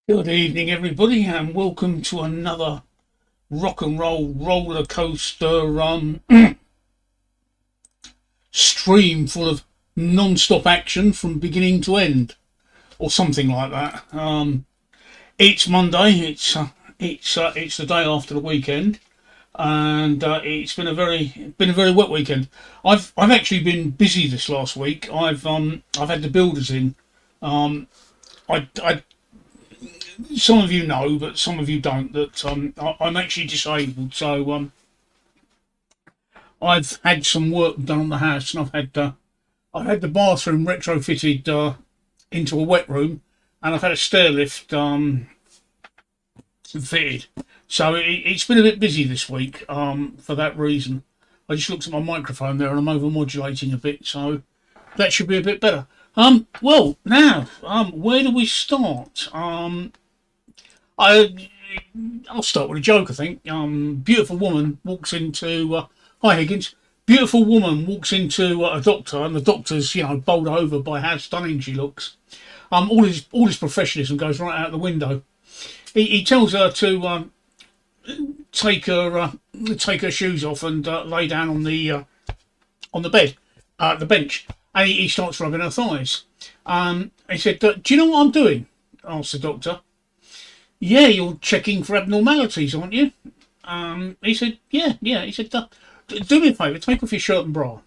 Good evening, everybody, and welcome to another rock and roll roller coaster stream full of non-stop action from beginning to end, or something like that. It's Monday. It's the day after the weekend, and it's been a very wet weekend. I've actually been busy this last week. I've had the builders in. I Some of you know, but some of you don't, that I'm actually disabled. So I've had some work done on the house, and I've had the bathroom retrofitted into a wet room, and I've had a stair lift fitted. So it's been a bit busy this week for that reason. I just looked at my microphone there, and I'm over modulating a bit, so that should be a bit better. Well, now, where do we start? I I'll start with a joke. I think. Beautiful woman walks into. Hi Higgins. Beautiful woman walks into a doctor, and the doctor's bowled over by how stunning she looks. All his professionalism goes right out the window. He tells her to take her shoes off and lay down on the bed, the bench, and he starts rubbing her thighs. He said, "Do you know what I'm doing?" asked the doctor. "Yeah, you're checking for abnormalities, aren't you?" He said, "Yeah." He said, "Do me a favour, take off your shirt and bra."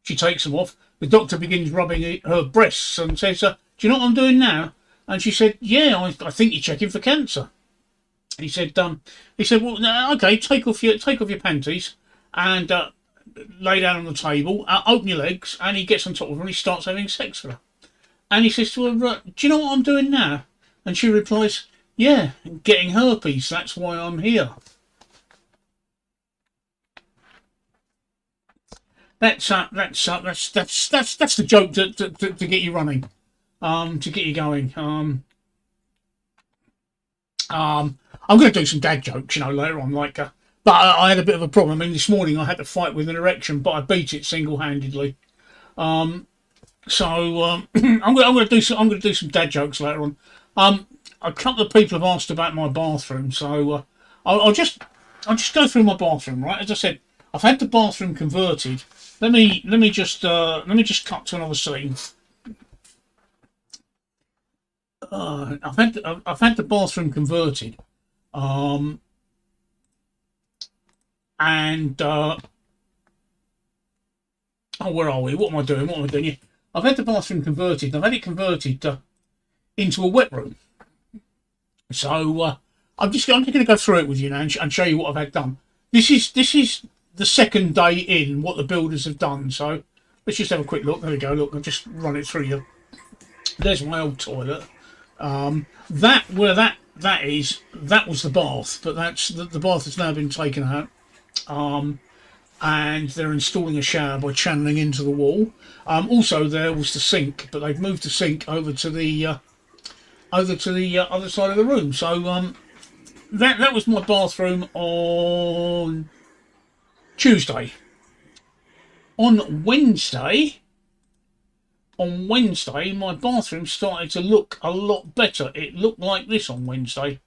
She takes them off. The doctor begins rubbing her breasts and says, "Do you know what I'm doing now?" And she said, "Yeah, I think you're checking for cancer." He said, "Well, no, okay, take off your panties and lay down on the table, open your legs," and he gets on top of her and he starts having sex with her. And he says to her, "Do you know what I'm doing now?" And she replies, "Yeah, getting herpes. That's why I'm here." That's the joke to get you running, to get you going. I'm going to do some dad jokes, later on, but I had a bit of a problem. I mean, this morning I had to fight with an erection, but I beat it single-handedly. I'm going to do some dad jokes later on. A couple of people have asked about my bathroom, so I'll just go through my bathroom. Right, as I said, I've had the bathroom converted. Let me just cut to another scene. I've had the bathroom converted, and where are we? What am I doing? Yeah, I've had the bathroom converted. I've had it converted into a wet room. So I'm just going to go through it with you now and show you what I've had done. This is the second day in what the builders have done. So let's just have a quick look. There we go. Look, I'll just run it through you. There's my old toilet. That was the bath, but the bath has now been taken out. And they're installing a shower by channeling into the wall. Also, there was the sink, but they've moved the sink over to the other side of the room. So that was my bathroom on Tuesday. On Wednesday, my bathroom started to look a lot better. It looked like this on Wednesday.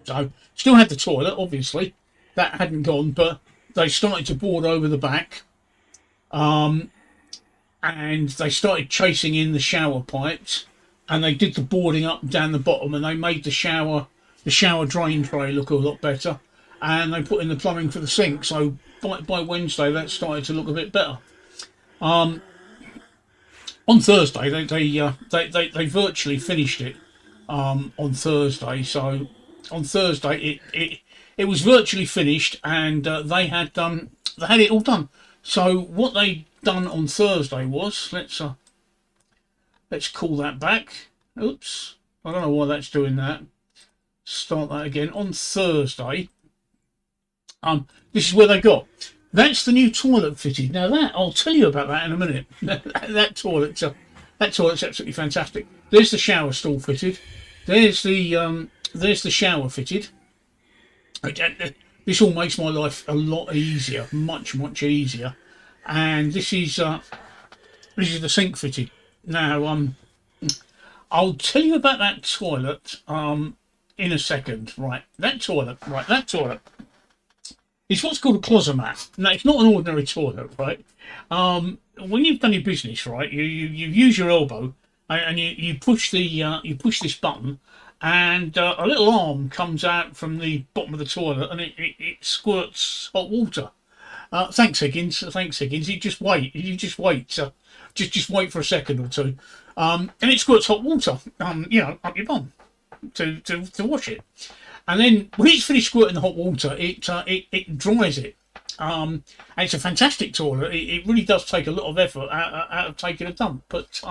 So still had the toilet, obviously. That hadn't gone, but they started to board over the back. And they started chasing in the shower pipes, and they did the boarding up and down the bottom, and they made the shower drain tray look a lot better, and they put in the plumbing for the sink. So by Wednesday, that started to look a bit better. On Thursday, they virtually finished it. On Thursday, so on Thursday it was virtually finished, and they had it all done. So what they done on Thursday was let's call that back. Oops, I don't know why that's doing that. Start that again. On Thursday, this is where they got. That's the new toilet fitted. Now that I'll tell you about that in a minute. that toilet's absolutely fantastic. There's the shower stall fitted. There's the shower fitted. This all makes my life a lot easier, much easier. And this is the sink fitted. Now I'll tell you about that toilet in a second. Right, that toilet. Right, that toilet. It's what's called a closomat. Now, it's not an ordinary toilet, right? When you've done your business, right, you use your elbow and you push you push this button, and a little arm comes out from the bottom of the toilet, and it squirts hot water. Thanks, Higgins. Thanks, Higgins. You just wait. You just wait. Just wait for a second or two, and it squirts hot water. Up your bum to wash it. And then when it's finished squirting the hot water, it dries it. And it's a fantastic toilet. It really does take a lot of effort out of taking a dump. But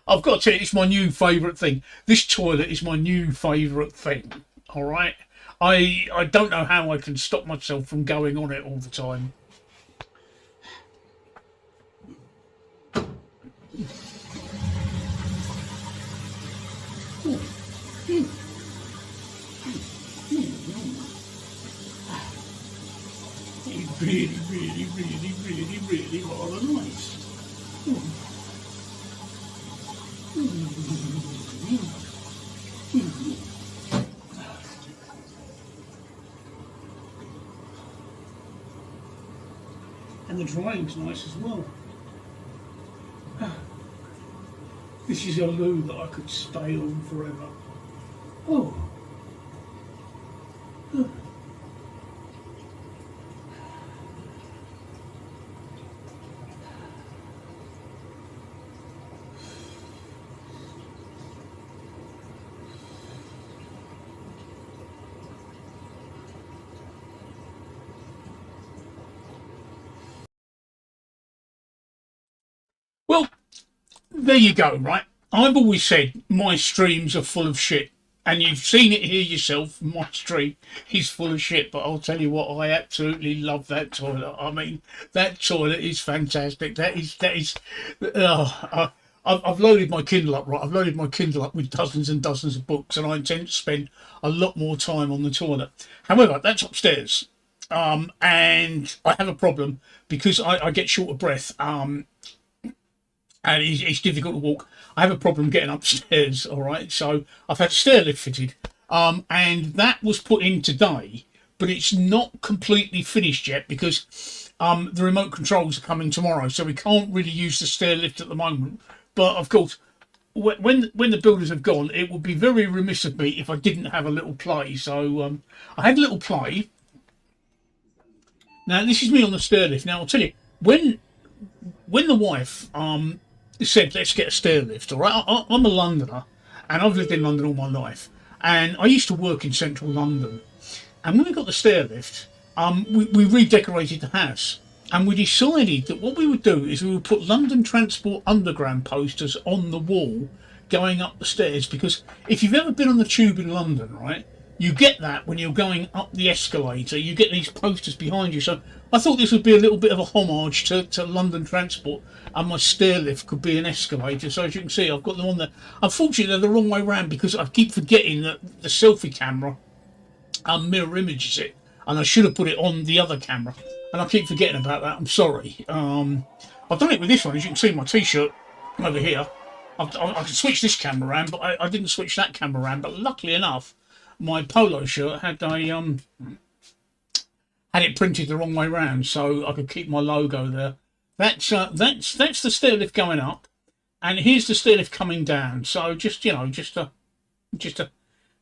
I've got to tell you, it's my new favourite thing. This toilet is my new favourite thing. All right. I don't know how I can stop myself from going on it all the time. It's really rather nice. And the drying's nice as well. This is a loo that I could stay on forever. Oh. Well, there you go, right? I've always said my streams are full of shit. And you've seen it here yourself. My stream is full of shit. But I'll tell you what, I absolutely love that toilet. I mean, that toilet is fantastic. I've loaded my Kindle up, right? I've loaded my Kindle up with dozens and dozens of books, and I intend to spend a lot more time on the toilet. However, that's upstairs. And I have a problem because I get short of breath. And it's difficult to walk. I have a problem getting upstairs, all right? So I've had a stair lift fitted, and that was put in today, but it's not completely finished yet because the remote controls are coming tomorrow, so we can't really use the stair lift at the moment. But of course, when the builders have gone, it would be very remiss of me if I didn't have a little play. So I had a little play. Now this is me on the stair lift. Now I'll tell you, when the wife said, let's get a stair lift, all right? I'm a Londoner, and I've lived in London all my life, and I used to work in central London. And when we got the stair lift, we redecorated the house, and we decided that what we would do is we would put London Transport Underground posters on the wall going up the stairs, because if you've ever been on the tube in London, right, you get that when you're going up the escalator, you get these posters behind you. So I thought this would be a little bit of a homage to London Transport, and my stair lift could be an escalator. So as you can see, I've got them on there. Unfortunately, they're the wrong way round because I keep forgetting that the selfie camera mirror images it, and I should have put it on the other camera, and I keep forgetting about that. I'm sorry. I've done it with this one. As you can see, my t-shirt over here. I can switch this camera around, but I didn't switch that camera around. But luckily enough, my polo shirt had it printed the wrong way round, so I could keep my logo there. That's the stair lift going up, and here's the stair lift coming down. So just to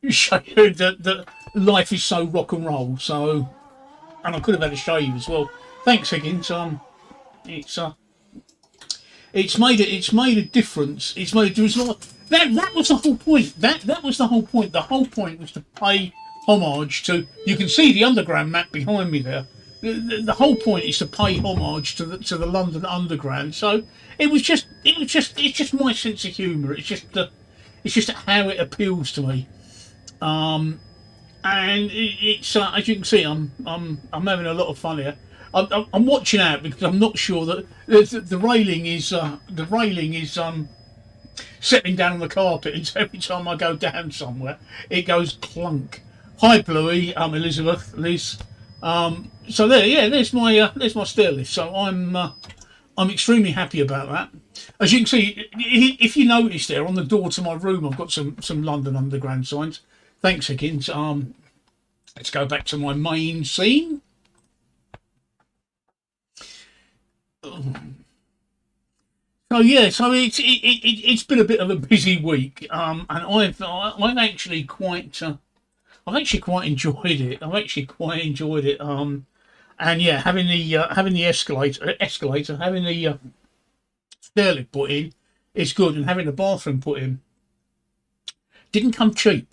show you that life is so rock and roll. So, and I could have had a shave as well. Thanks, Higgins. It's made a difference. It's made a difference. That was the whole point. That was the whole point. The whole point was to pay homage to. You can see the underground map behind me there. The whole point is to pay homage to the London Underground. So it's just my sense of humour. It's just how it appeals to me. And it's as you can see, I'm having a lot of fun here. I'm watching out because I'm not sure that the railing is settling down on the carpet, and so every time I go down somewhere, it goes clunk. Hi, Bluey. Elizabeth, Liz. So there's my stair lift. So I'm extremely happy about that. As you can see, if you notice there on the door to my room, I've got some London Underground signs. Thanks, Higgins. Let's go back to my main scene. So yeah, so it's been a bit of a busy week, and I've actually quite I've actually quite enjoyed it. I've actually quite enjoyed it. And yeah, having the escalator, having the stair lift put in is good, and having the bathroom put in didn't come cheap.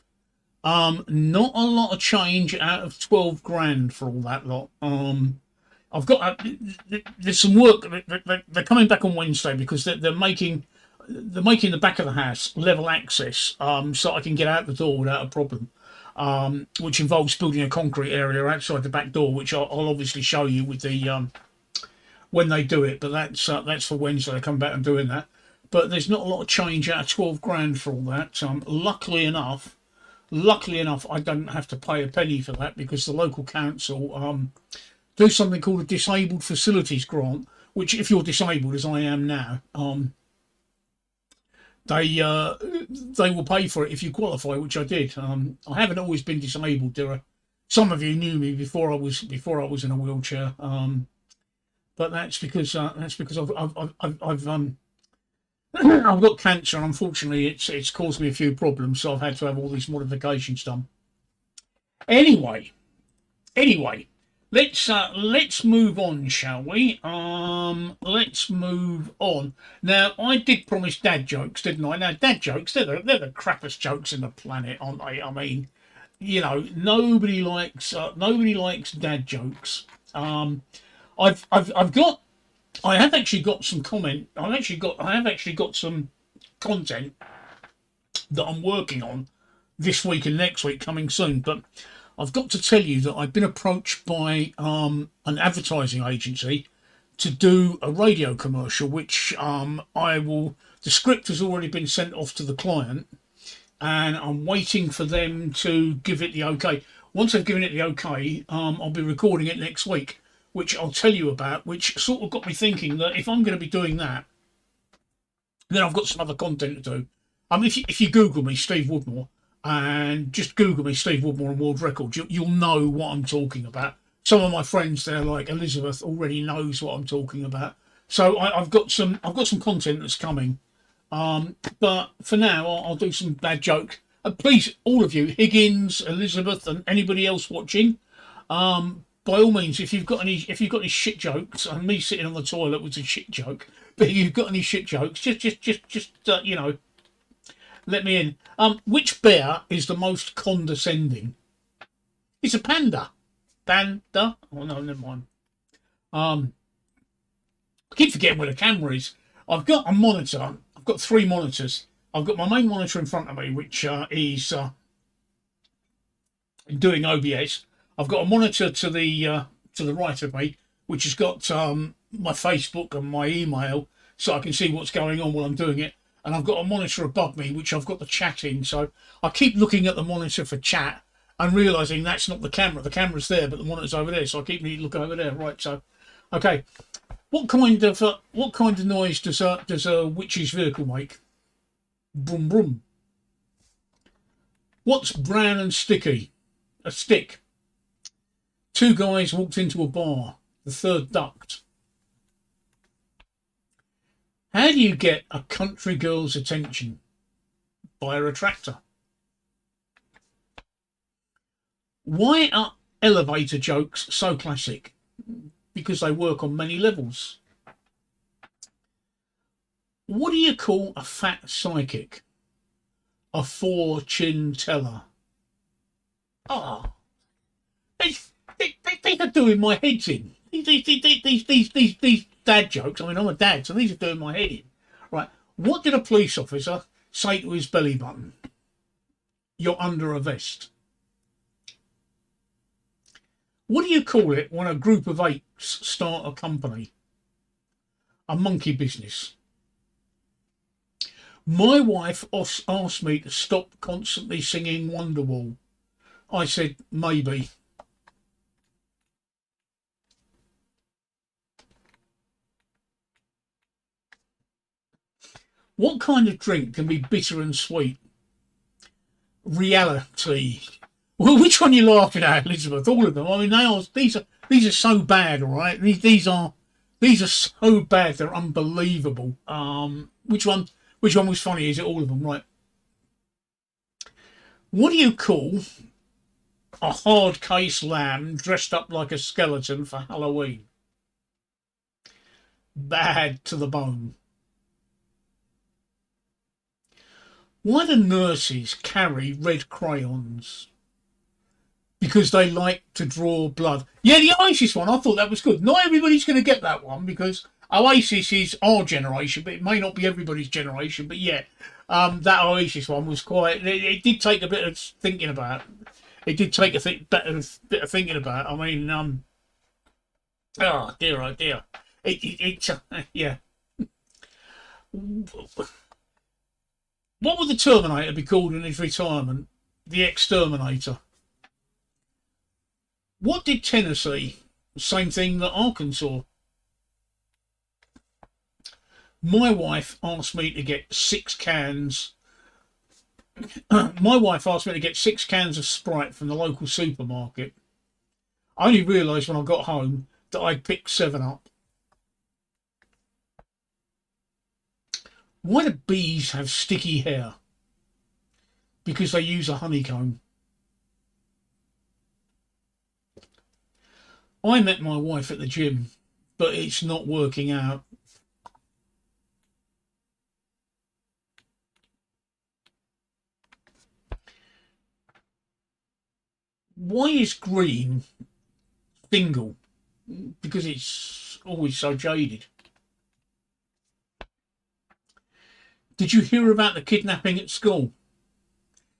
Not a lot of change out of 12 grand for all that lot. I've got there's some work. They're coming back on Wednesday because they're making the back of the house level access, so I can get out the door without a problem. Which involves building a concrete area outside the back door, which I'll obviously show you with the when they do it. But that's for Wednesday. They come back and doing that. But there's not a lot of change out of 12 grand for all that. Luckily enough, I don't have to pay a penny for that because the local council do something called a disabled facilities grant, which if you're disabled, as I am now, they will pay for it if you qualify, which I did. I haven't always been disabled. There are some of you knew me before I was in a wheelchair, but that's because I've I've got cancer, and unfortunately, it's caused me a few problems. So I've had to have all these modifications done. Anyway, let's move on, shall we? Let's move on. Now, I did promise dad jokes, didn't I? Now, dad jokes, they're the crappiest jokes in the planet, aren't they? I mean, you know, nobody likes dad jokes. I've got I have actually got some comment. I have actually got some content that I'm working on this week and next week coming soon. But I've got to tell you that I've been approached by an advertising agency to do a radio commercial, which the script has already been sent off to the client, and I'm waiting for them to give it the okay. Once they've given it the okay, I'll be recording it next week, which I'll tell you about, which sort of got me thinking that if I'm going to be doing that, then I've got some other content to do. If you Google me, Steve Woodmore, and just Google me, Steve Woodmore and World Records, you'll know what I'm talking about. Some of my friends there, like Elizabeth, already knows what I'm talking about. So I've got some content that's coming. But for now, I'll do some bad joke. Please, all of you, Higgins, Elizabeth, and anybody else watching, by all means, if you've got any shit jokes, and me sitting on the toilet was a shit joke, but if you've got any shit jokes, just let me in. Which bear is the most condescending? It's a panda. Panda? Oh no, never mind. I keep forgetting where the camera is. I've got a monitor. I've got 3 monitors. I've got my main monitor in front of me, which is doing OBS. I've got a monitor to the right of me, which has got my Facebook and my email, so I can see what's going on while I'm doing it. And I've got a monitor above me, which I've got the chat in. So I keep looking at the monitor for chat and realising that's not the camera. The camera's there, but the monitor's over there. So I keep looking over there. Right. So, okay. What kind of noise does a witch's vehicle make? Brum brum. What's brown and sticky? A stick. 2 guys walked into a bar. The third ducked. How do you get a country girl's attention? Via a tractor. Why are elevator jokes so classic? Because they work on many levels. What do you call a fat psychic? A 4-chin teller. Ah, these are doing my heads in. These dad jokes. I mean, I'm a dad, so these are doing my head in. Right. What did a police officer say to his belly button? You're under a vest. What do you call it when a group of apes start a company? A monkey business. My wife asked me to stop constantly singing Wonderwall. I said, maybe. What kind of drink can be bitter and sweet? Reality. Well, which one are you laughing at, Elizabeth? All of them. I mean, these are so bad. All right, these are so bad. They're unbelievable. Which one was funny? Is it all of them? Right. What do you call a hard case lamb dressed up like a skeleton for Halloween? Bad to the bone. Why do nurses carry red crayons? Because they like to draw blood. Yeah, the Oasis one, I thought that was good. Not everybody's going to get that one because Oasis is our generation, but it may not be everybody's generation. But yeah, that Oasis one was quite. It did take a bit of thinking about. It did take a bit of thinking about. I mean, oh dear, oh dear. Yeah. What would the Terminator be called in his retirement? The Exterminator. What did Tennessee? Same thing that Arkansas. My wife asked me to get 6 cans. My wife asked me to get 6 cans of Sprite from the local supermarket. I only realised when I got home that I'd picked 7 up. Why do bees have sticky hair? Because they use a honeycomb. I met my wife at the gym, but it's not working out. Why is green single? Because it's always so jaded. Did you hear about the kidnapping at school?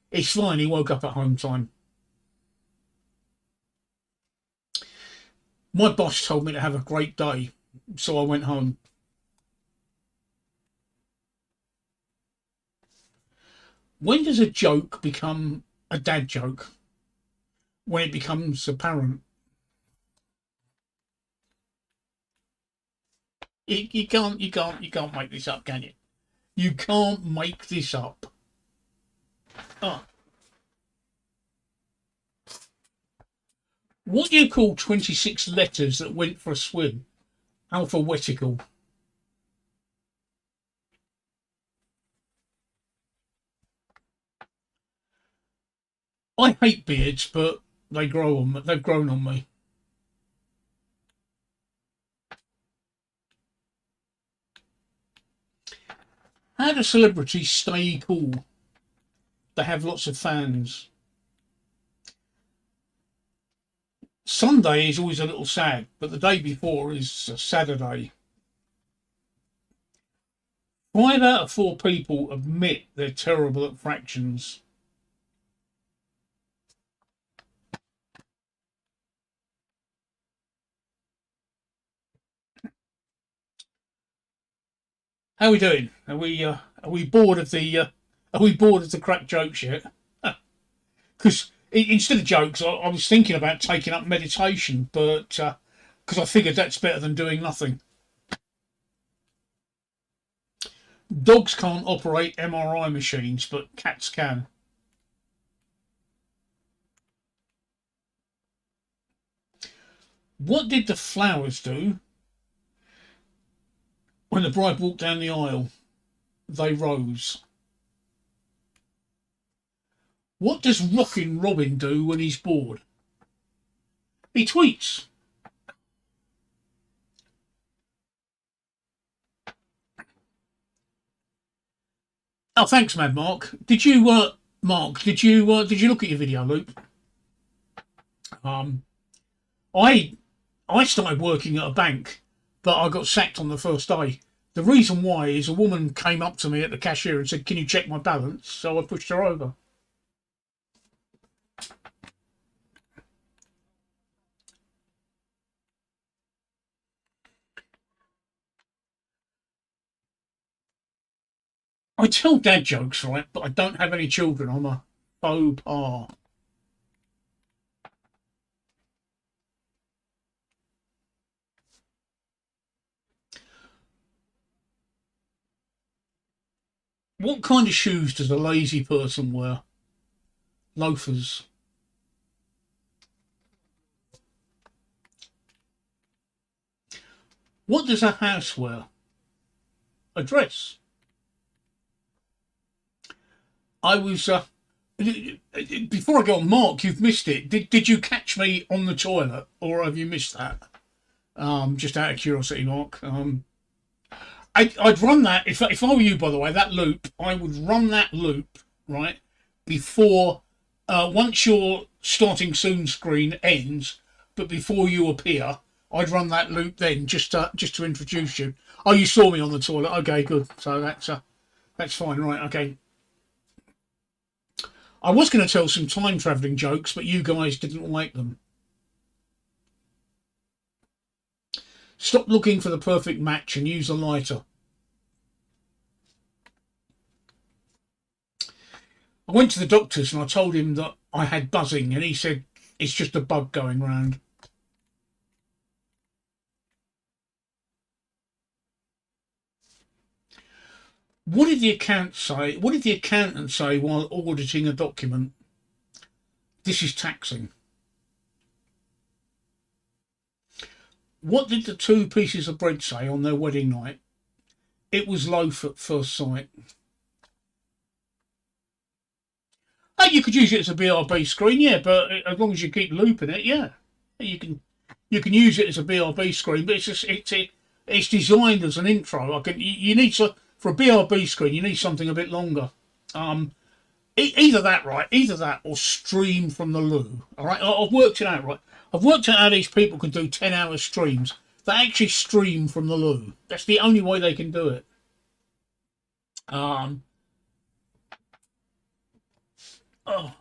It's fine, he woke up at home time. My boss told me to have a great day, so I went home. When does a joke become a dad joke? When it becomes apparent. You can't make this up, can you? You can't make this up. Ah, what do you call 26 letters that went for a swim? Alphabetical. I hate beards, but they've grown on me. How do celebrities stay cool? They have lots of fans. Sunday is always a little sad, but the day before is a Saturday. 5 out of 4 people admit they're terrible at fractions. How are we doing? Are we bored of the crack jokes yet? Because instead of jokes, I was thinking about taking up meditation, but because I figured that's better than doing nothing. Dogs can't operate MRI machines, but cats can. What did the flowers do when the bride walked down the aisle? They rose. What does Rockin' Robin do when he's bored? He tweets. Oh, thanks, Mad Mark. Did you look at your video, Luke? Um, I I started working at a bank, but I got sacked on the first day. The reason why is a woman came up to me at the cashier and said, "Can you check my balance?" So I pushed her over. I tell dad jokes, right, but I don't have any children. I'm a faux pas. What kind of shoes does a lazy person wear? Loafers. What does a house wear? A dress. I was before I go on, Mark, you've missed it. Did you catch me on the toilet, or have you missed that? Just out of curiosity, Mark. I'd run that if I were you. By the way, that loop, I would run that loop right before once your starting soon screen ends, but before you appear. I'd run that loop then, just to introduce you. Oh, you saw me on the toilet. Okay, good. So that's fine, right? Okay. I was going to tell some time travelling jokes, but you guys didn't like them. Stop looking for the perfect match and use a lighter. I went to the doctor's and I told him that I had buzzing, and he said it's just a bug going round. What did the account say? What did the accountant say while auditing a document? This is taxing. What did the two pieces of bread say on their wedding night? It was loaf at first sight. Oh, you could use it as a BRB screen, yeah, but as long as you keep looping it, yeah, you can use it as a BRB screen, but it's designed as an intro. You need to for a BRB screen, you need something a bit longer. Um, either that, right? Either that or stream from the loo. All right, I've worked it out, right? I've worked out how these people can do 10-hour streams. They actually stream from the loo. That's the only way they can do it. Um, oh,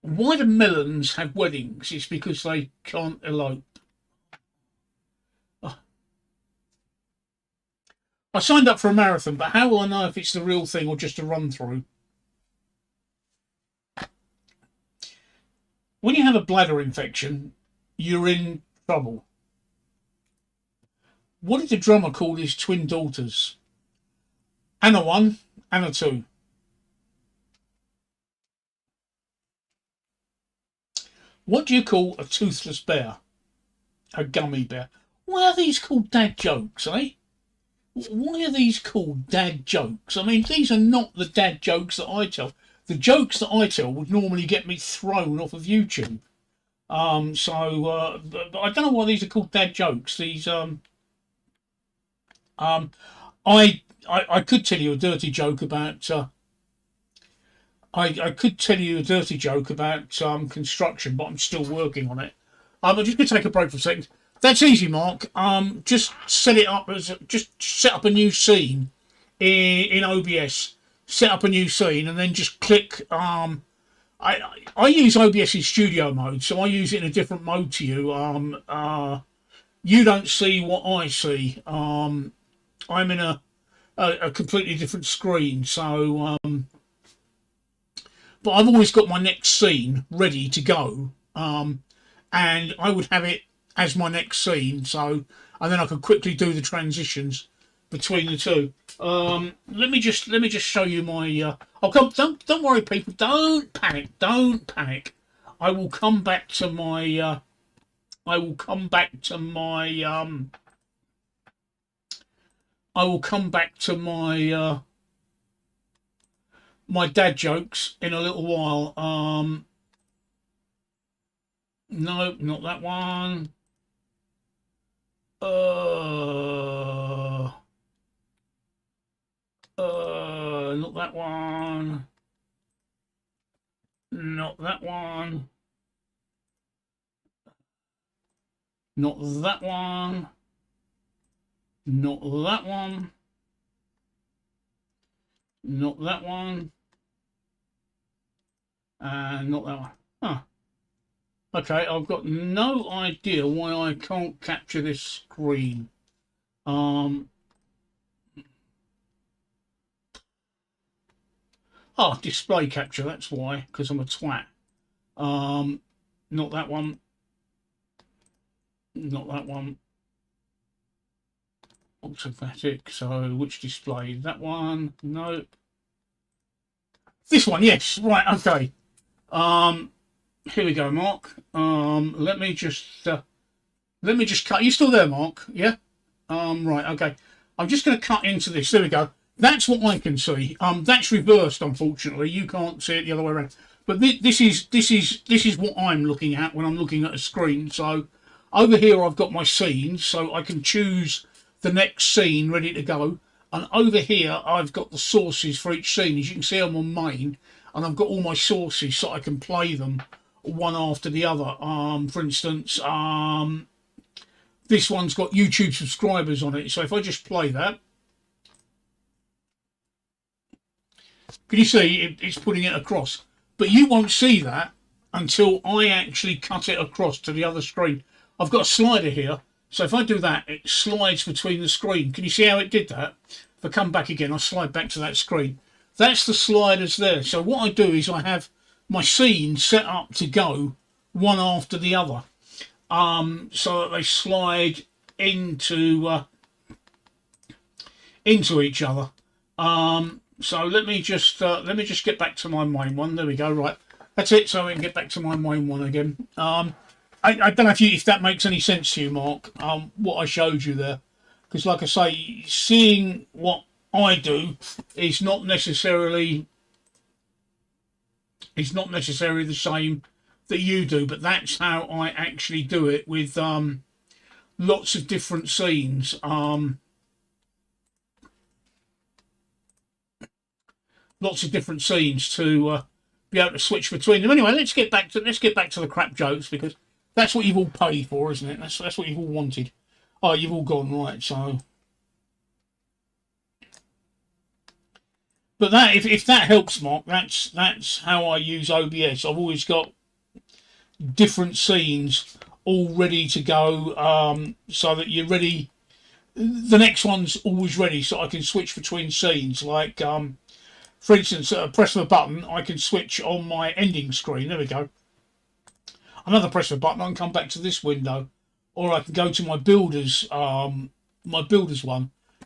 why do melons have weddings? It's because they can't elope. Oh, I signed up for a marathon, but how will I know if it's the real thing or just a run through? When you have a bladder infection, you're in trouble. What did the drummer call his twin daughters? Anna 1, Anna 2. What do you call a toothless bear? A gummy bear. Why are these called dad jokes, eh? Why are these called dad jokes? I mean, these are not the dad jokes that I tell. The jokes that I tell would normally get me thrown off of YouTube. But I don't know why these are called dad jokes. These um, I could tell you a dirty joke about. I could tell you a dirty joke about construction, but I'm still working on it. I'm just going to take a break for a second. That's easy, Mark. Just set up a new scene in OBS. Set up a new scene and then just click. I use OBS in studio mode, so I use it in a different mode to you. You don't see what I see. I'm in a completely different screen, so but I've always got my next scene ready to go, and I would have it as my next scene, and then I could quickly do the transitions between the two. Let me just show you my. I'll come. Don't worry, people. Don't panic. Don't panic. I will come back to my. I will come back to my. I will come back to my dad jokes in a little while. No, not that one. Not that one. Not that one. Not that one. Not that one. Not that one. And not that one. Huh. Okay, I've got no idea why I can't capture this screen. Oh, display capture, that's why, because I'm a twat. Not that one. Not that one. automatic. So which display? That one? No. This one, yes. Right, okay. Here we go, Mark. Let me just cut. You still there, Mark? Yeah. Right, okay. I'm just going to cut into this. There we go. That's what I can see. That's reversed, unfortunately. You can't see it the other way around. But this is what I'm looking at when I'm looking at a screen. So over here I've got my scenes, so I can choose the next scene ready to go. And over here I've got the sources for each scene. As you can see, I'm on main, and I've got all my sources so I can play them one after the other. For instance, this one's got YouTube subscribers on it. So if I just play that, can you see it's putting it across? But you won't see that until I actually cut it across to the other screen. I've got a slider here, so if I do that, it slides between the screen. Can you see how it did that? If I come back again, I slide back to that screen. That's the sliders there. So what I do is I have my scene set up to go one after the other, so that they slide into each other. So let me just get back to my main one. There we go. Right, that's it. So we can get back to my main one again. I don't know if that makes any sense to you, Mark. What I showed you there, because like I say, seeing what I do is not necessarily the same that you do, but that's how I actually do it with lots of different scenes. Lots of different scenes to be able to switch between them. Anyway, let's get back to the crap jokes, because that's what you've all paid for, isn't it? That's what you've all wanted. Oh, you've all gone right. So, but that if that helps, Mark, that's how I use OBS. I've always got different scenes all ready to go, so that you're ready. The next one's always ready, so I can switch between scenes. Like, for instance, press of a button, I can switch on my ending screen. There we go. Another press of a button, I can come back to this window, or I can go to my builders one.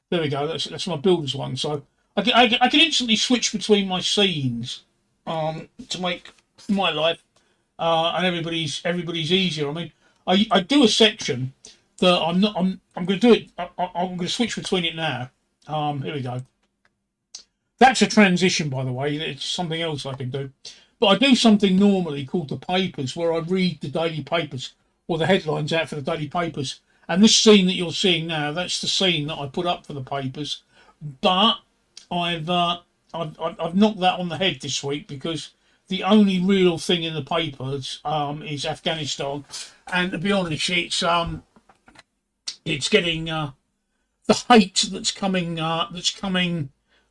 There we go. That's my builders one. So I can instantly switch between my scenes, to make my life and everybody's easier. I mean, I do a section that I'm going to do it. I'm going to switch between it now. Here we go. That's a transition, by the way. It's something else I can do. But I do something normally called the papers, where I read the daily papers, or the headlines out for the daily papers. And this scene that you're seeing now, that's the scene that I put up for the papers. But I've knocked that on the head this week, because the only real thing in the papers is Afghanistan. And to be honest, it's getting the hate that's coming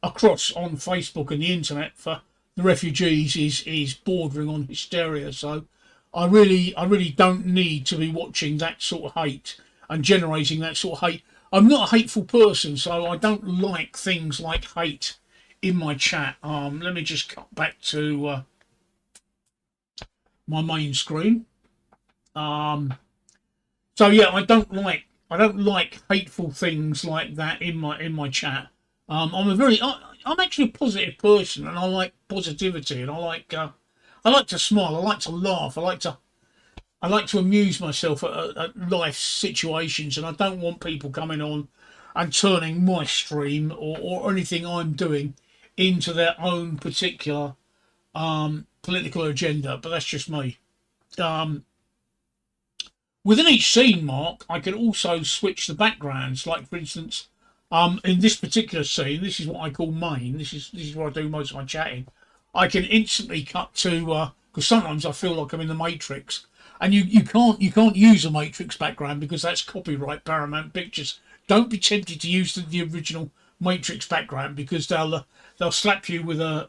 across on Facebook and the internet for the refugees is bordering on hysteria. So I really don't need to be watching that sort of hate and generating that sort of hate. I'm not a hateful person, so I don't like things like hate in my chat. Let me just cut back to my main screen. So yeah, I don't like hateful things like that in my chat. I'm actually a positive person, and I like positivity, and I like to smile, I like to laugh, I like to amuse myself at life situations, and I don't want people coming on and turning my stream or anything I'm doing into their own particular political agenda. But that's just me. Within each scene, Mark, I can also switch the backgrounds. Like, for instance, in this particular scene, this is what I call main. This is where I do most of my chatting. I can instantly cut to, because sometimes I feel like I'm in the Matrix, and you can't use a Matrix background, because that's copyright Paramount Pictures. Don't be tempted to use the original Matrix background, because they'll slap you with a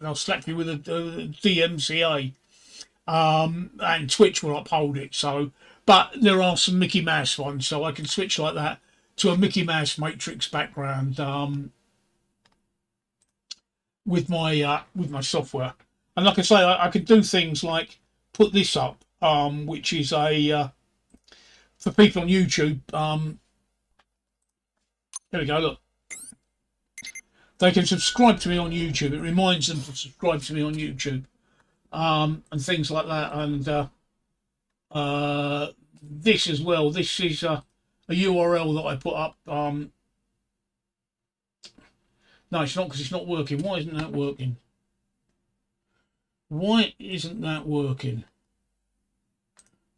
DMCA, and Twitch will uphold it. So, but there are some Mickey Mouse ones, so I can switch like that to a Mickey Mouse Matrix background with my software. And like I say, I could do things like put this up, which is a for people on YouTube. There we go. Look, they can subscribe to me on YouTube. It reminds them to subscribe to me on YouTube, and things like that. And this as well. This is a URL that I put up. No, it's not, because it's not working. Why isn't that working? Why isn't that working?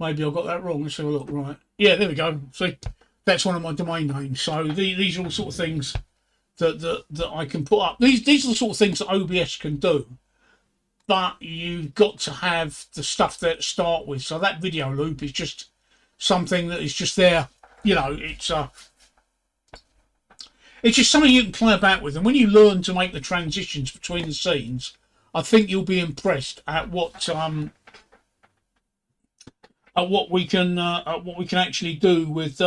Maybe I got that wrong. Let's have a look. Right. Yeah, there we go. See, that's one of my domain names. So these are all sort of things that I can put up. These are the sort of things that OBS can do. But you've got to have the stuff there to start with. So that video loop is just something that is just there. You know, it's just something you can play about with. And when you learn to make the transitions between the scenes, I think you'll be impressed at what we can actually do with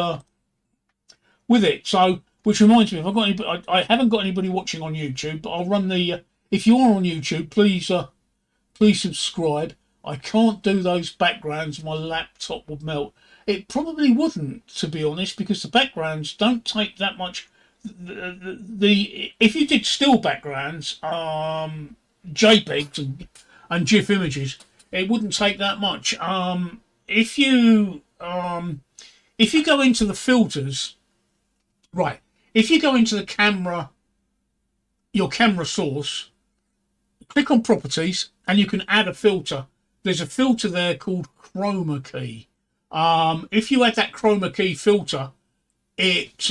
it. So, which reminds me, if I've got anybody, I haven't got anybody watching on YouTube, but I'll run the. If you are on YouTube, please subscribe. I can't do those backgrounds. My laptop would melt. It probably wouldn't, to be honest, because the backgrounds don't take that much. If you did still backgrounds, JPEGs and GIF images, it wouldn't take that much. If you go into the filters, right? If you go into the camera, your camera source, click on properties, and you can add a filter. There's a filter there called chroma key. If you add that chroma key filter, it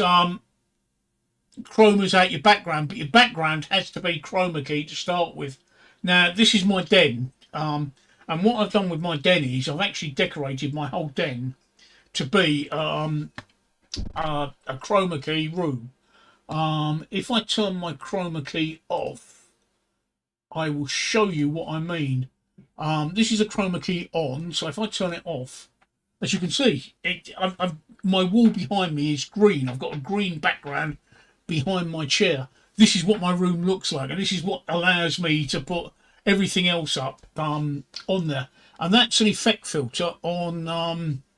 chromas out your background, but your background has to be chroma key to start with. Now, this is my den, and what I've done with my den is I've actually decorated my whole den to be a chroma key room. If I turn my chroma key off, I will show you what I mean. This is a chroma key on, so if I turn it off, as you can see, my wall behind me is green. I've got a green background behind my chair. This is what my room looks like, and this is what allows me to put everything else up on there. And that's an effect filter on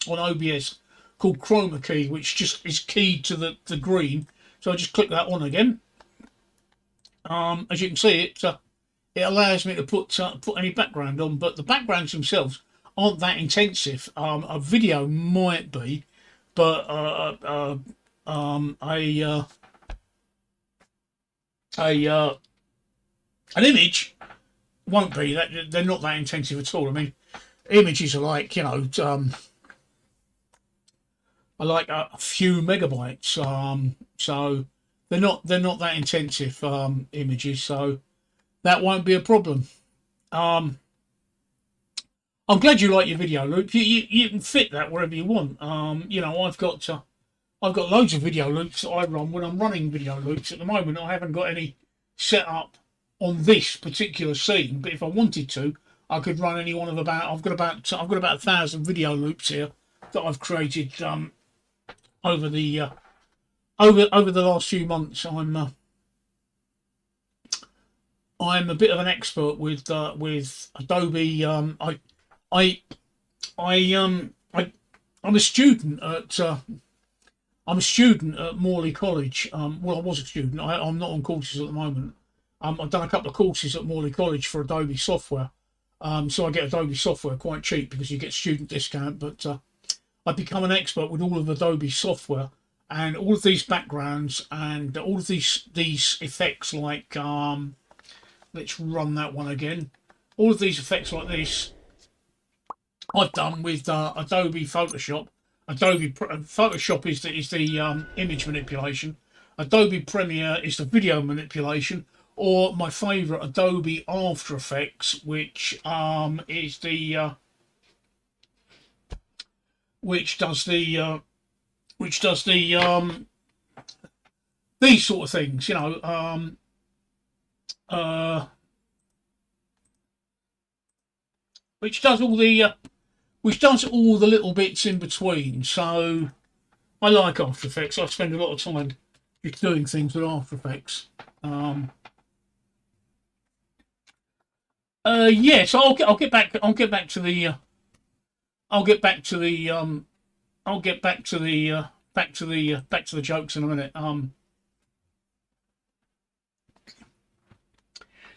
OBS called chroma key, which just is keyed to the green. So I just click that on again. As you can see, it allows me to put any background on, but the backgrounds themselves aren't that intensive. A video might be, but an image won't be. That they're not that intensive at all. I mean, images are like, you know, are like a few megabytes. So they're not that intensive images. So that won't be a problem. I'm glad you like your video loop. You can fit that wherever you want. You know, I've got loads of video loops that I run when I'm running video loops. At the moment, I haven't got any set up on this particular scene, but if I wanted to, I could run any one of about. I've got about 1,000 video loops here that I've created over the last few months. I'm a bit of an expert with Adobe. I'm a student at Morley College. Well, I was a student. I'm not on courses at the moment. I've done a couple of courses at Morley College for Adobe software. So I get Adobe software quite cheap because you get student discount. But I've become an expert with all of Adobe software and all of these backgrounds and all of these effects. Like let's run that one again. All of these effects like this, I've done with Adobe Photoshop. Adobe Photoshop is the image manipulation. Adobe Premiere is the video manipulation, or my favourite, Adobe After Effects, which is the which does the these sort of things, you know. Which does all the little bits in between. So I like After Effects. I spend a lot of time just doing things with After Effects. So I'll get back to the jokes in a minute.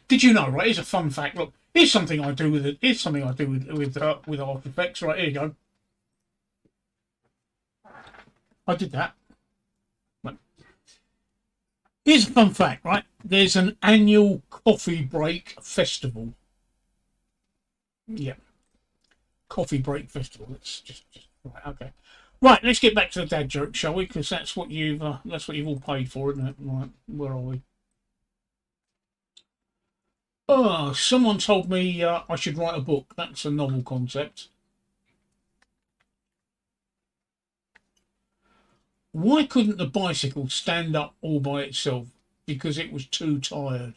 Did you know? Right, here's a fun fact. Look, here's something I do with it. Here's something I do with After Effects. Right, here you go. I did that. Right. Here's a fun fact. Right, there's an annual coffee break festival. Yeah, coffee break festival. Let's just right. Okay. Right, let's get back to the dad joke, shall we? Because that's what you've all paid for, isn't it? Right, where are we? Oh, someone told me I should write a book. That's a novel concept. Why couldn't the bicycle stand up all by itself? Because it was too tired.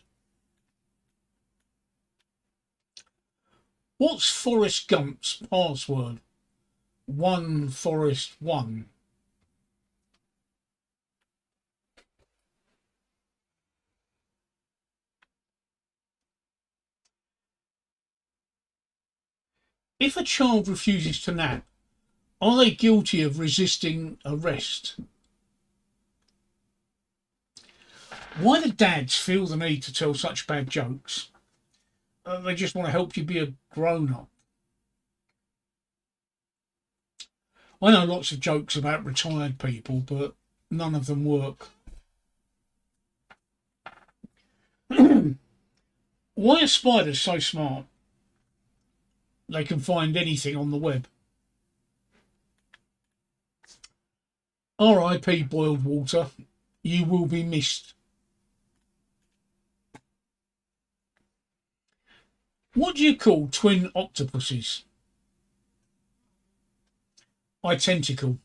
What's Forrest Gump's password? One Forrest One. If a child refuses to nap, are they guilty of resisting arrest? Why do dads feel the need to tell such bad jokes? They just want to help you be a grown up. I know lots of jokes about retired people, but none of them work. Why are spiders so smart? They can find anything on the web. R.I.P. boiled water. You will be missed. What do you call twin octopuses? Identical.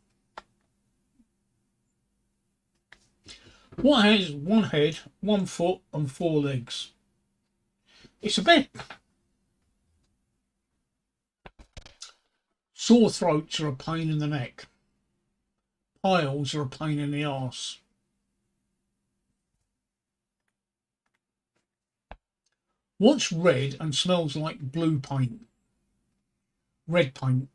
What has one head, 1 foot, and 4 legs? It's a bed. Sore throats are a pain in the neck. Piles are a pain in the arse. What's red and smells like blue paint? Red paint.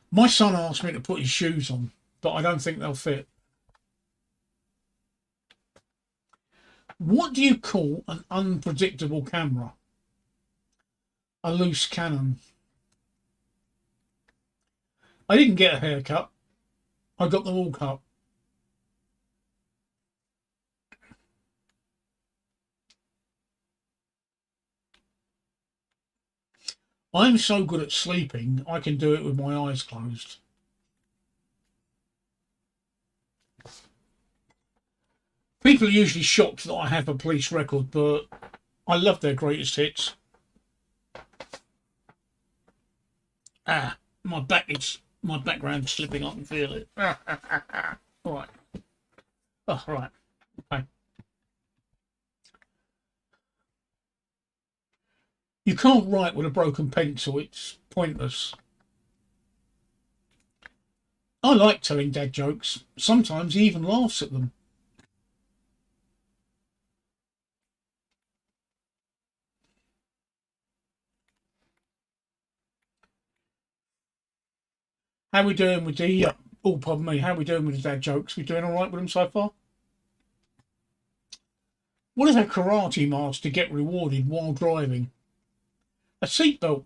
My son asked me to put his shoes on, but I don't think they'll fit. What do you call an unpredictable camera? A loose cannon. I didn't get a haircut. I got them all cut. I'm so good at sleeping, I can do it with my eyes closed. People are usually shocked that I have a police record, but I love their greatest hits. Ah, my background's slipping. I can feel it. All right. Oh, right. Okay. You can't write with a broken pencil. It's pointless. I like telling dad jokes. Sometimes he even laughs at them. How we doing with the? Oh, pardon me. How we doing with the dad jokes? We doing all right with them so far? What does a karate master get rewarded while driving? A seatbelt.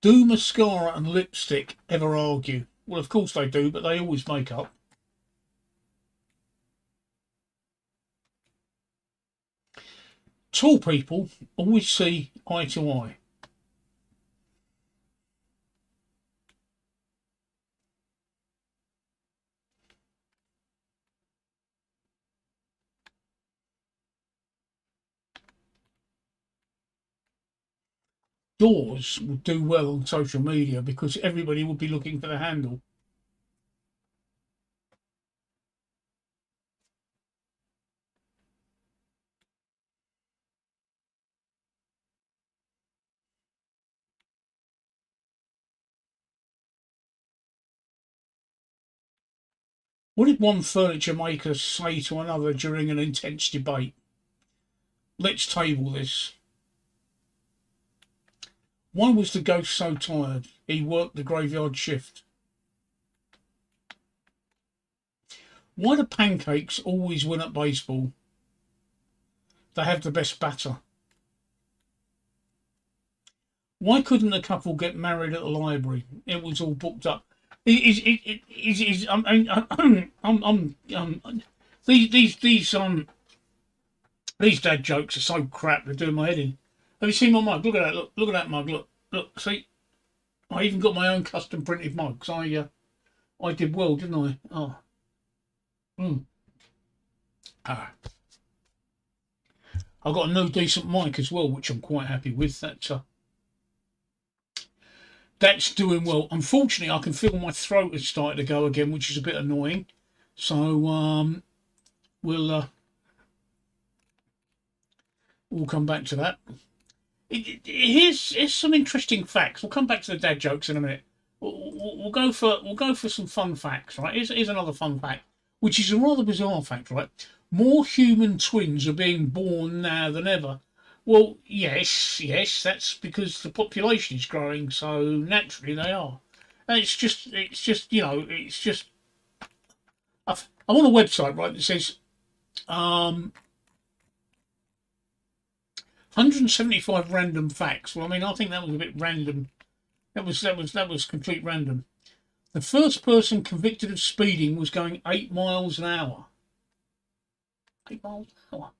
Do mascara and lipstick ever argue? Well, of course they do, but they always make up. Tall people always see eye to eye. Doors would do well on social media because everybody would be looking for the handle. What did one furniture maker say to another during an intense debate? Let's table this. Why was the ghost so tired? He worked the graveyard shift. Why do pancakes always win at baseball? They have the best batter. Why couldn't the couple get married at the library? It was all booked up. These dad jokes are so crap. They're doing my head in. Have you seen my mug? Look at that. Look at that mug. Look. See, I even got my own custom printed mugs. I did well, didn't I? Oh. Mm. Ah. I got a new decent mic as well, which I'm quite happy with. That's doing well. Unfortunately, I can feel my throat has started to go again, which is a bit annoying. So we'll come back to that. Here's some interesting facts. We'll come back to the dad jokes in a minute. We'll go for some fun facts, right? Here's another fun fact, which is a rather bizarre fact, right? More human twins are being born now than ever. Well, yes, that's because the population is growing, so naturally they are. And it's just, I'm on a website, right, that says 175 random facts. Well, I mean, I think that was a bit random. That was complete random. The first person convicted of speeding was going 8 miles an hour. 8 miles an hour.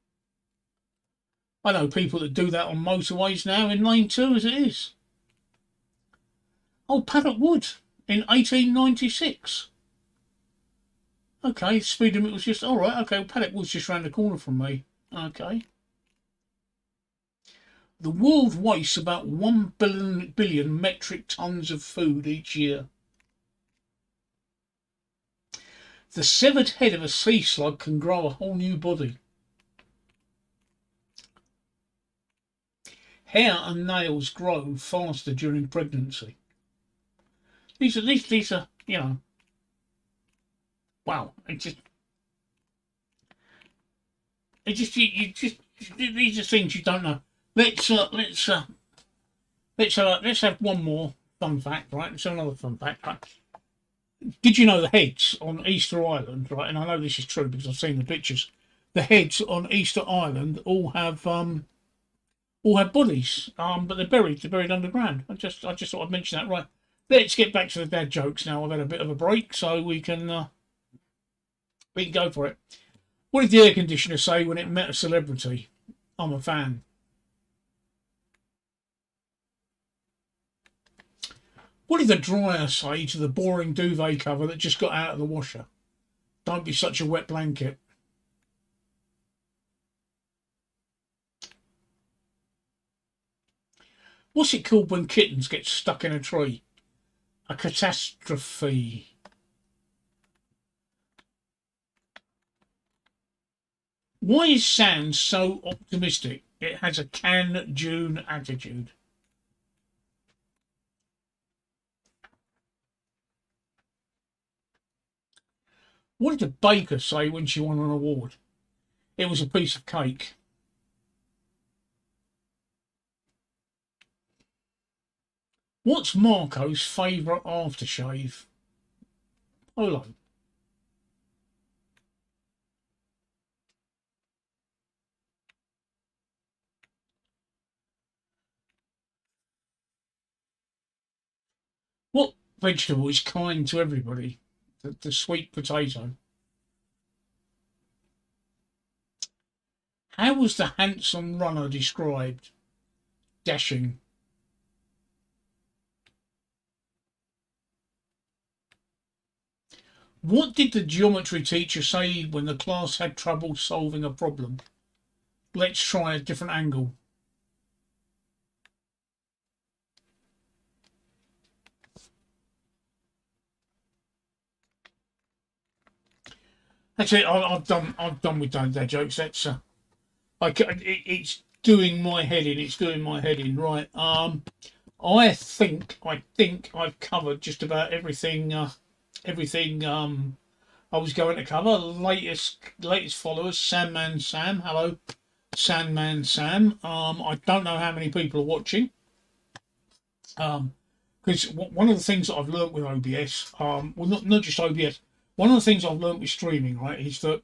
I know people that do that on motorways now in lane 2 as it is. Oh, Paddock Wood in 1896. Okay, speed limit was just all right. Okay, Paddock Wood's just round the corner from me. Okay. The world wastes about 1 billion metric tons of food each year. The severed head of a sea slug can grow a whole new body. Hair and nails grow faster during pregnancy. These are wow. These are things you don't know. Let's have one more fun fact, right? Let's have another fun fact, right? Did you know the heads on Easter Island, right? And I know this is true because I've seen the pictures. The heads on Easter Island all have bodies, but they're buried underground. I just thought I'd mention that, right? Let's get back to the dad jokes now. I've had a bit of a break, so we can go for it. What did the air conditioner say when it met a celebrity? I'm a fan. What did the dryer say to the boring duvet cover that just got out of the washer? Don't be such a wet blanket. What's it called when kittens get stuck in a tree? A catastrophe. Why is Sam so optimistic? It has a can June attitude. What did the baker say when she won an award? It was a piece of cake. What's Marco's favourite aftershave? Polo. What vegetable is kind to everybody? The sweet potato. How was the handsome runner described? Dashing. What did the geometry teacher say when the class had trouble solving a problem? Let's try a different angle. That's it. I've done with dad jokes. That's it's doing my head in. It's doing my head in. Right. I think I've covered just about everything. Everything I was going to cover. Latest followers, Sandman Sam. Hello, Sandman Sam. I don't know how many people are watching. Because one of the things that I've learnt with OBS, well, not just OBS, one of the things I've learnt with streaming, right, is that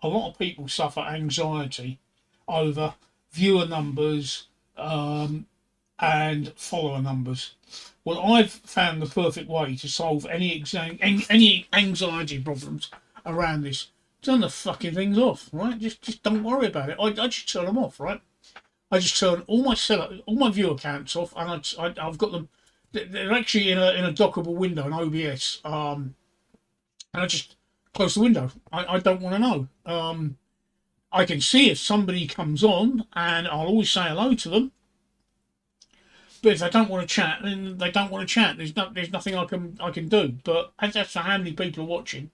a lot of people suffer anxiety over viewer numbers and follower numbers. Well, I've found the perfect way to solve any anxiety problems around this. Turn the fucking things off, right? Just don't worry about it. I just turn them off, right? I just turn all my view accounts off, and I've got them. They're actually in a dockable window in OBS, and I just close the window. I don't want to know. I can see if somebody comes on, and I'll always say hello to them. But if they don't want to chat, then they don't want to chat. There's nothing I can do. But as for how many people are watching,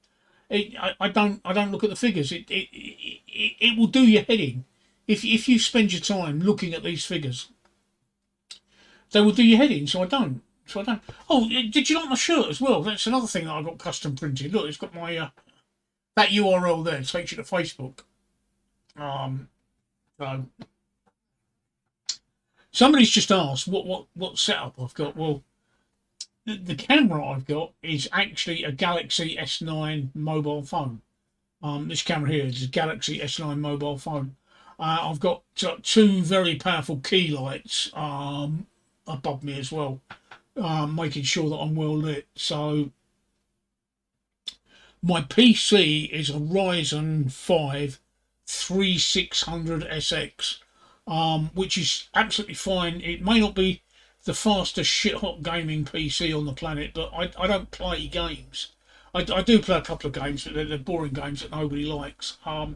I don't look at the figures. It will do your head in if you spend your time looking at these figures. They will do your head in. So I don't. Oh, did you like my shirt as well? That's another thing that I got custom printed. Look, it's got my that URL there. It takes you to Facebook. So somebody's just asked what setup I've got. Well, the camera I've got is actually a Galaxy S9 mobile phone. This camera here is a Galaxy S9 mobile phone. I've got two very powerful key lights above me as well, making sure that I'm well lit. So my PC is a Ryzen 5 3600SX, which is absolutely fine. It may not be the fastest shit-hot gaming PC on the planet, but I don't play games. I do play a couple of games, but they're boring games that nobody likes. I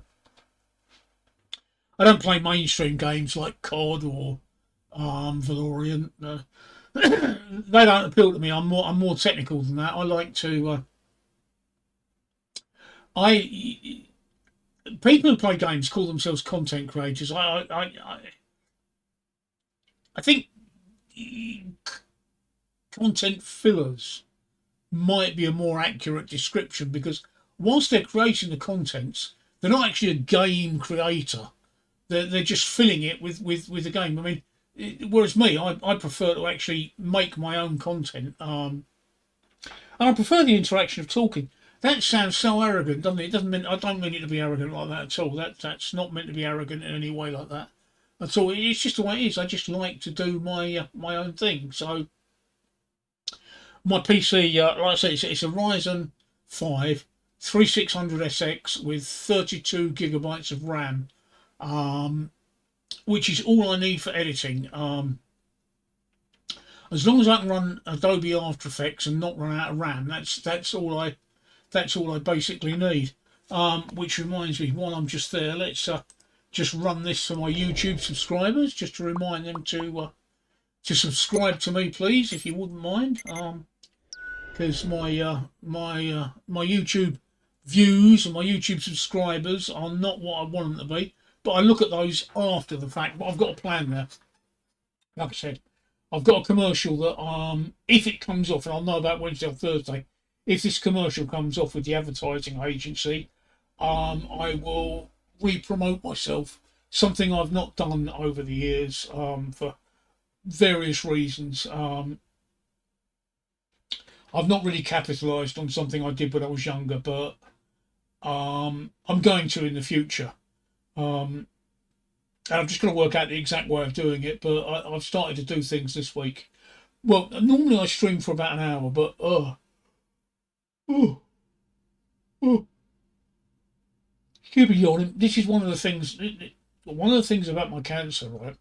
don't play mainstream games like COD or Valorant. They don't appeal to me. I'm more technical than that. I like to. People who play games call themselves content creators. I think content fillers might be a more accurate description, because whilst they're creating the contents, they're not actually a game creator. They're just filling it with the game. I mean, whereas me, I prefer to actually make my own content, and I prefer the interaction of talking. That sounds so arrogant, doesn't it? It doesn't mean I don't mean it to be arrogant like that at all. That's not meant to be arrogant in any way like that at all. It's just the way it is. I just like to do my own thing. So my PC, like I say, it's a Ryzen 5 3600SX with 32 gigabytes of RAM, which is all I need for editing. As long as I can run Adobe After Effects and not run out of RAM, that's all I basically need. Which reminds me, while I'm just there, let's just run this for my YouTube subscribers, just to remind them to subscribe to me, please, if you wouldn't mind. Because my YouTube views and my YouTube subscribers are not what I want them to be. But I look at those after the fact. But I've got a plan there. Like I said, I've got a commercial that if it comes off, and I'll know about Wednesday or Thursday, if this commercial comes off with the advertising agency, I will re-promote myself. Something I've not done over the years for various reasons. I've not really capitalised on something I did when I was younger, but I'm going to in the future. And I'm just going to work out the exact way of doing it, but I've started to do things this week. Well, normally I stream for about an hour, but oh, keep yawning. This is one of the things. One of the things about my cancer, right?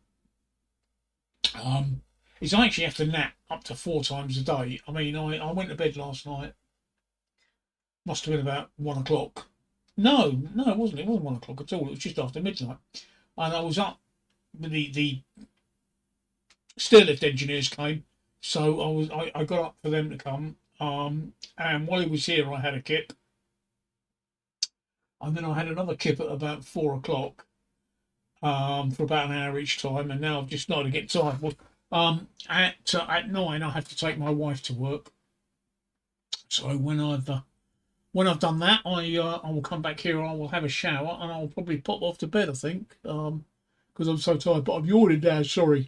Is I actually have to nap up to 4 times a day. I mean, I went to bed last night. Must have been about 1 o'clock. No, it wasn't. It wasn't 1 o'clock at all. It was just after midnight, and I was up. The stairlift engineers came, so I got up for them to come. And while he was here, I had a kip, and then I had another kip at about 4 o'clock. For about an hour each time, and now I've just started to get tired. Well, at 9, I have to take my wife to work. So when I've done that, I will come back here. I will have a shower, and I'll probably pop off to bed. I think, because I'm so tired. But I'm yawning now. Sorry.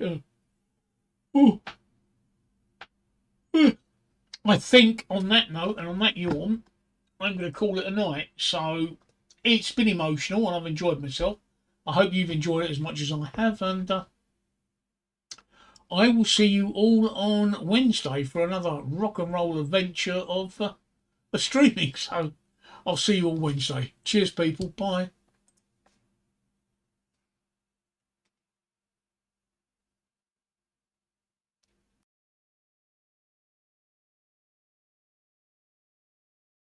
Oh. I think on that note and on that yawn, I'm going to call it a night. So it's been emotional and I've enjoyed myself. I hope you've enjoyed it as much as I have, and I will see you all on Wednesday for another rock and roll adventure of streaming. So I'll see you all Wednesday. Cheers, people. Bye.